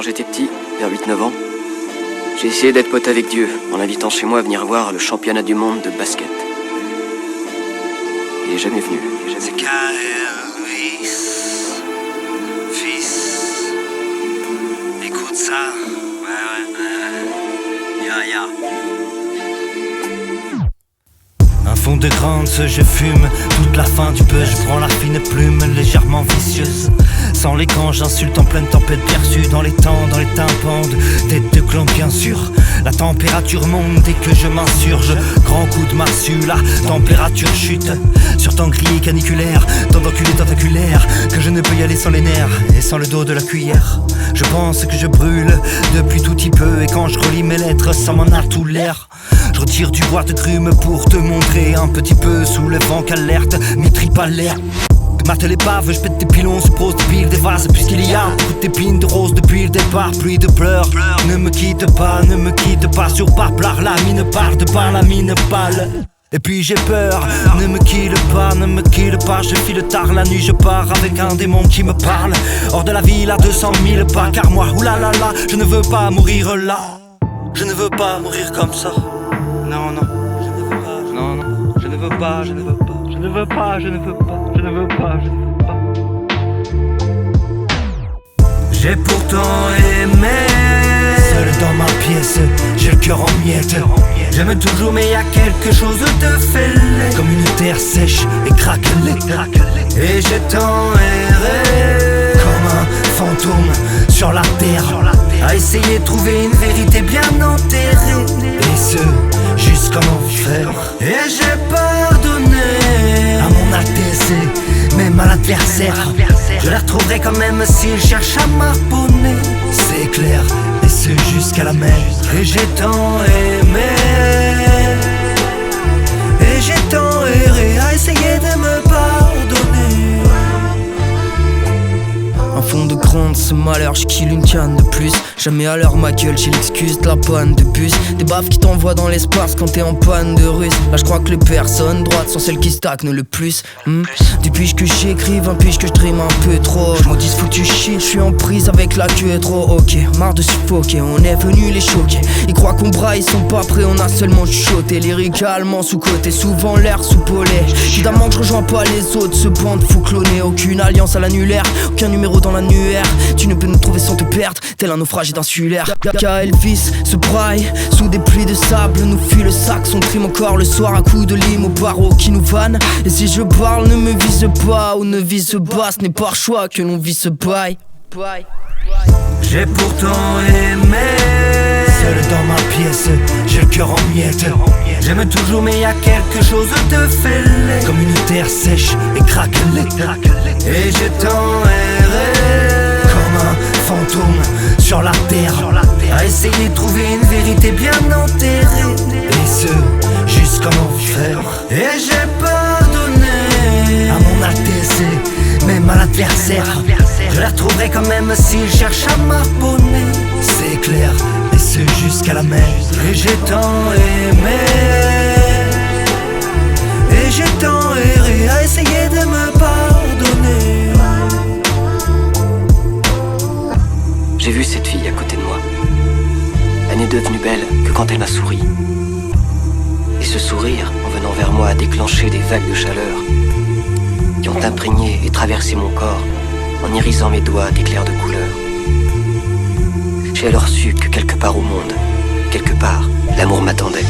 Quand j'étais petit, vers 8-9 ans, j'ai essayé d'être pote avec Dieu en l'invitant chez moi à venir voir le championnat du monde de basket. Il est jamais venu. C'est Elvis, fils, écoute ça, ya. Un fond de grande, je fume toute la fin du buzz. Je prends la fine plume légèrement vicieuse. Sans les camps, j'insulte en pleine tempête perçue. Dans les temps, dans les tympans de tête de clan bien sûr. La température monte dès que je m'insurge. Grand coup de massue, la température chute. Sur temps gris caniculaire, tant d'enculés tentaculaires, que je ne peux y aller sans les nerfs et sans le dos de la cuillère. Je pense que je brûle depuis tout petit peu. Et quand je relis mes lettres, ça m'en a tout l'air. Je retire du bois de grume pour te montrer un petit peu sous le vent qu'alerte mes tripes à l'air. Mate les baves, je pète des pilons, se pose des piles, des vases. Puisqu'il y a beaucoup d'épines de roses depuis le départ. Pluie de pleurs, ne me quitte pas sur Barblar, la mine parle de par la mine pâle. Et puis j'ai peur, ne me kill pas, je file tard la nuit, je pars avec un démon qui me parle. Hors de la ville à 200 000 pas, car moi, oulala, je ne veux pas mourir là. Je ne veux pas mourir comme ça. Non, je ne veux pas, non, je ne veux pas, je ne veux pas, je ne veux pas, je ne veux pas, je ne veux pas, je ne veux pas. J'ai pourtant aimé. Seul dans ma pièce, j'ai le cœur en miettes. J'aime toujours mais y'a quelque chose de fêlé, comme une terre sèche et craquelée. Et j'ai tant erré comme un fantôme sur la terre, à essayer de trouver une vérité bien enterrée, et ce jusqu'en enfer. Et j'ai pardonné à mon Altesse, même à l'adversaire. Je la retrouverai quand même s'il cherche à m'harponner, c'est clair, et ce jusqu'à la mer. Et j'ai tant aimé, et j'ai tant erré à essayer de me pardonner. Un fond de grande, ce malheur, je kill une canne de plus. Jamais à l'heure ma gueule, j'ai l'excuse de la panne de bus. Des baffes qui t'envoient dans l'espace quand t'es en panne de russe. Là je crois que les personnes droites sont celles qui stagnent le plus. Depuis que j'écris, 20 piges que je dream un peu trop. Je maudis ce foutu shit, je suis en prise avec la queue trop. Ok, marre de suffoquer, on est venu les choquer. Ils croient qu'on braille, ils sont pas prêts, on a seulement chuchoté. Lyricalement sous-côté, souvent l'air sous-polé. Évidemment que je rejoins pas les autres, ce bande fou cloné. Aucune alliance à l'annulaire, aucun numéro dans l'annuaire. Tu ne peux nous trouver sans te perdre, tel un naufrage insulaire. Elvis se braille sous des pluies de sable, nous fuit le sac, son trime encore le soir à coups de lime au barreau qui nous vanne. Et si je parle, ne me vise pas ou ne vise pas, ce n'est par choix que l'on vit ce bail. J'ai pourtant aimé. Seul dans ma pièce, j'ai le cœur en miettes. J'aime toujours mais y'a quelque chose de fêlé, comme une terre sèche et craquelée. Et j'ai tant erré comme un fantôme sur la terre, à essayer de trouver une vérité bien enterrée, et ce jusqu'en enfer. Et j'ai pardonné à mon Altesse, même à l'adversaire. Je la retrouverai quand même s'il cherche à m'harponner, c'est clair, et ce jusqu'à la mer. Et j'ai tant aimé, et j'ai tant erré à essayer de me pardonner. J'ai vu cette fille à côté de moi. Elle n'est devenue belle que quand elle m'a souri. Et ce sourire, en venant vers moi, a déclenché des vagues de chaleur qui ont imprégné et traversé mon corps en irisant mes doigts d'éclairs de couleur. J'ai alors su que quelque part au monde, quelque part, l'amour m'attendait.